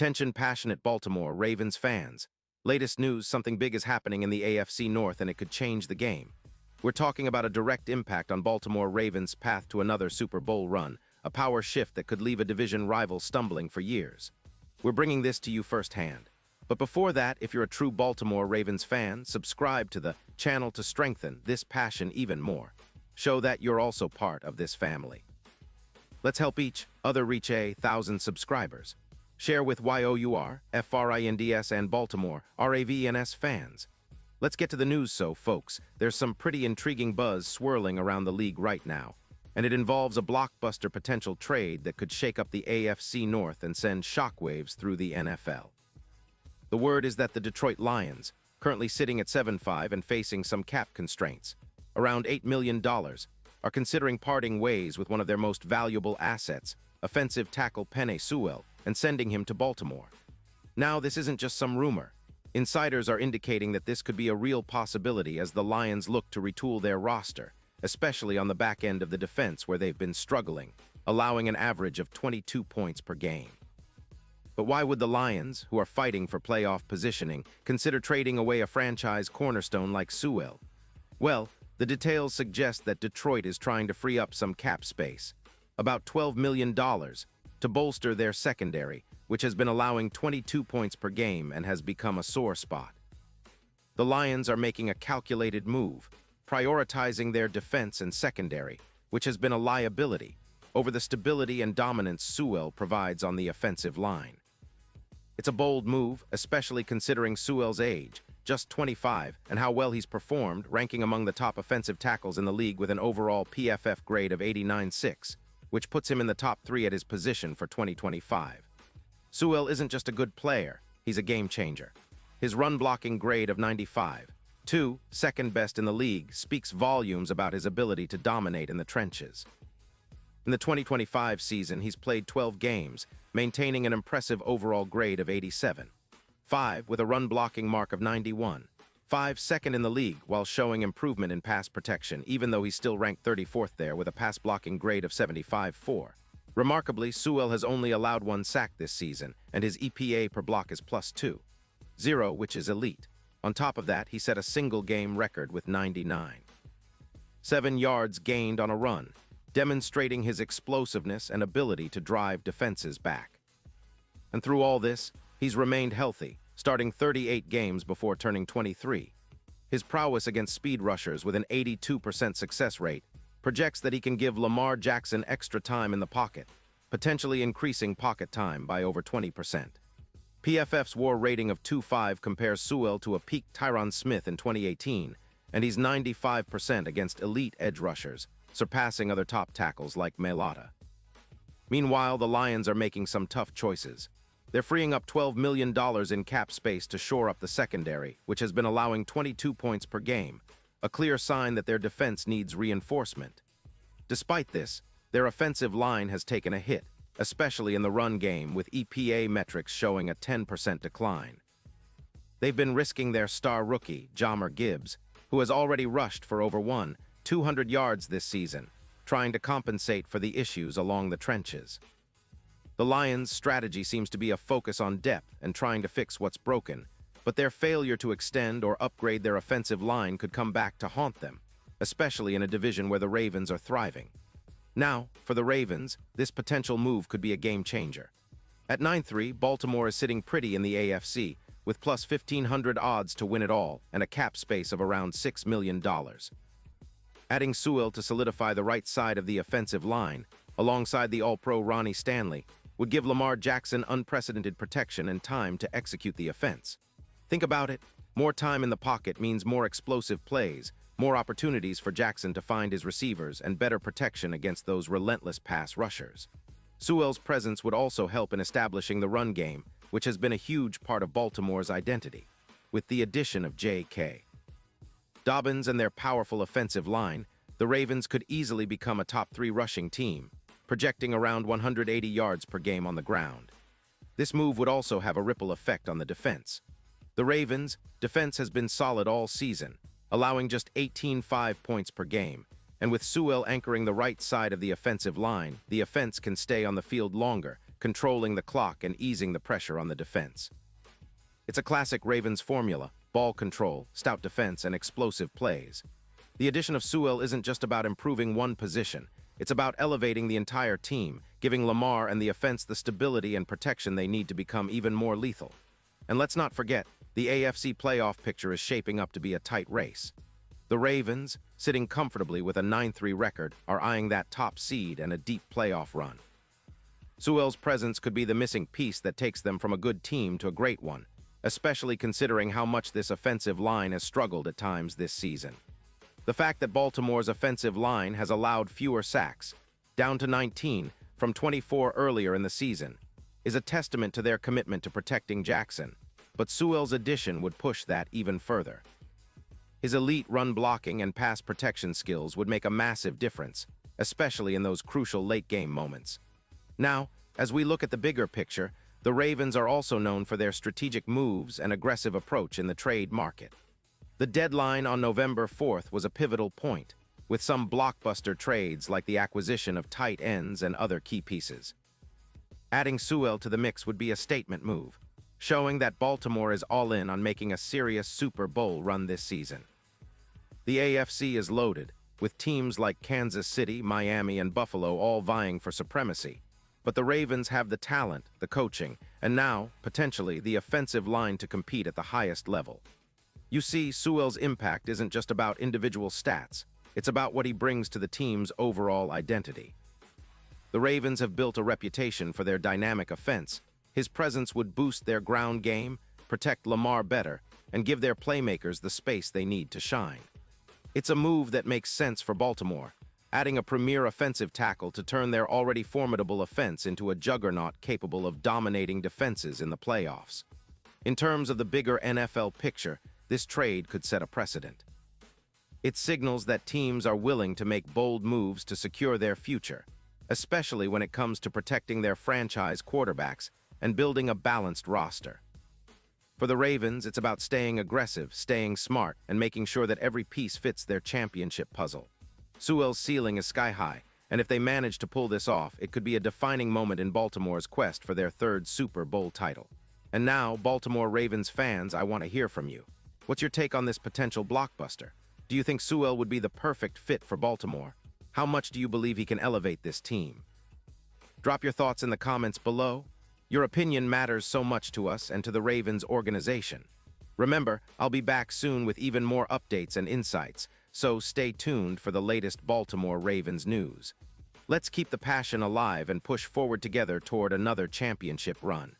Attention passionate Baltimore Ravens fans. Latest news, something big is happening in the AFC North and it could change the game. We're talking about a direct impact on Baltimore Ravens' path to another Super Bowl run, a power shift that could leave a division rival stumbling for years. We're bringing this to you firsthand. But before that, if you're a true Baltimore Ravens fan, subscribe to the channel to strengthen this passion even more. Show that you're also part of this family. Let's help each other reach 1,000 subscribers. Share with YOUR, FRINDS and Baltimore, RAVENS fans. Let's get to the news folks. There's some pretty intriguing buzz swirling around the league right now, and it involves a blockbuster potential trade that could shake up the AFC North and send shockwaves through the NFL. The word is that the Detroit Lions, currently sitting at 7-5 and facing some cap constraints, around $8 million, are considering parting ways with one of their most valuable assets, offensive tackle Penei Sewell, and sending him to Baltimore. Now, this isn't just some rumor. Insiders are indicating that this could be a real possibility as the Lions look to retool their roster, especially on the back end of the defense where they've been struggling, allowing an average of 22 points per game. But why would the Lions, who are fighting for playoff positioning, consider trading away a franchise cornerstone like Sewell? Well, the details suggest that Detroit is trying to free up some cap space, about $12 million, to bolster their secondary, which has been allowing 22 points per game and has become a sore spot. The Lions are making a calculated move, prioritizing their defense and secondary, which has been a liability, over the stability and dominance Sewell provides on the offensive line. It's a bold move, especially considering Sewell's age, just 25, and how well he's performed, ranking among the top offensive tackles in the league with an overall PFF grade of 89.6, which puts him in the top 3 at his position for 2025. Sewell isn't just a good player, he's a game changer. His run-blocking grade of 95, second best in the league, speaks volumes about his ability to dominate in the trenches. In the 2025 season, he's played 12 games, maintaining an impressive overall grade of 87. 5 with a run-blocking mark of 91. 5 second in the league while showing improvement in pass protection, even though he's still ranked 34th there with a pass-blocking grade of 75.4. Remarkably, Sewell has only allowed 1 sack this season, and his EPA per block is +2.0, which is elite. On top of that, he set a single-game record with 99. 7 yards gained on a run, demonstrating his explosiveness and ability to drive defenses back. And through all this, he's remained healthy, starting 38 games before turning 23. His prowess against speed rushers with an 82% success rate projects that he can give Lamar Jackson extra time in the pocket, potentially increasing pocket time by over 20%. PFF's WAR rating of 2.5 compares Sewell to a peak Tyron Smith in 2018, and he's 95% against elite edge rushers, surpassing other top tackles like Mailata. Meanwhile, the Lions are making some tough choices. They're freeing up $12 million in cap space to shore up the secondary, which has been allowing 22 points per game, a clear sign that their defense needs reinforcement. Despite this, their offensive line has taken a hit, especially in the run game, with EPA metrics showing a 10% decline. They've been risking their star rookie, Jahmyr Gibbs, who has already rushed for over 200 yards this season, trying to compensate for the issues along the trenches. The Lions' strategy seems to be a focus on depth and trying to fix what's broken, but their failure to extend or upgrade their offensive line could come back to haunt them, especially in a division where the Ravens are thriving. Now, for the Ravens, this potential move could be a game changer. At 9-3, Baltimore is sitting pretty in the AFC, with plus 1,500 odds to win it all and a cap space of around $6 million. Adding Sewell to solidify the right side of the offensive line, alongside the All-Pro Ronnie Stanley, would give Lamar Jackson unprecedented protection and time to execute the offense. Think about it. More time in the pocket means more explosive plays, more opportunities for Jackson to find his receivers, and better protection against those relentless pass rushers. Sewell's presence would also help in establishing the run game, which has been a huge part of Baltimore's identity, with the addition of J.K. Dobbins and their powerful offensive line, the Ravens could easily become a top 3 rushing team, projecting around 180 yards per game on the ground. This move would also have a ripple effect on the defense. The Ravens' defense has been solid all season, allowing just 18.5 points per game, and with Sewell anchoring the right side of the offensive line, the offense can stay on the field longer, controlling the clock and easing the pressure on the defense. It's a classic Ravens formula: ball control, stout defense, and explosive plays. The addition of Sewell isn't just about improving one position. It's about elevating the entire team, giving Lamar and the offense the stability and protection they need to become even more lethal. And let's not forget, the AFC playoff picture is shaping up to be a tight race. The Ravens, sitting comfortably with a 9-3 record, are eyeing that top seed and a deep playoff run. Sewell's presence could be the missing piece that takes them from a good team to a great one, especially considering how much this offensive line has struggled at times this season. The fact that Baltimore's offensive line has allowed fewer sacks, down to 19 from 24 earlier in the season, is a testament to their commitment to protecting Jackson, but Sewell's addition would push that even further. His elite run blocking and pass protection skills would make a massive difference, especially in those crucial late-game moments. Now, as we look at the bigger picture, the Ravens are also known for their strategic moves and aggressive approach in the trade market. The deadline on November 4th was a pivotal point, with some blockbuster trades like the acquisition of tight ends and other key pieces. Adding Sewell to the mix would be a statement move, showing that Baltimore is all in on making a serious Super Bowl run this season. The AFC is loaded, with teams like Kansas City, Miami, and Buffalo all vying for supremacy. But the Ravens have the talent, the coaching, and now, potentially, the offensive line to compete at the highest level. You see, Sewell's impact isn't just about individual stats. It's about what he brings to the team's overall identity. The Ravens have built a reputation for their dynamic offense. His presence would boost their ground game, protect Lamar better, and give their playmakers the space they need to shine. It's a move that makes sense for Baltimore, adding a premier offensive tackle to turn their already formidable offense into a juggernaut capable of dominating defenses in the playoffs. In terms of the bigger NFL picture, this trade could set a precedent. It signals that teams are willing to make bold moves to secure their future, especially when it comes to protecting their franchise quarterbacks and building a balanced roster. For the Ravens, it's about staying aggressive, staying smart, and making sure that every piece fits their championship puzzle. Sewell's ceiling is sky-high, and if they manage to pull this off, it could be a defining moment in Baltimore's quest for their third Super Bowl title. And now, Baltimore Ravens fans, I want to hear from you. What's your take on this potential blockbuster? Do you think Sewell would be the perfect fit for Baltimore? How much do you believe he can elevate this team? Drop your thoughts in the comments below. Your opinion matters so much to us and to the Ravens organization. Remember, I'll be back soon with even more updates and insights, so stay tuned for the latest Baltimore Ravens news. Let's keep the passion alive and push forward together toward another championship run.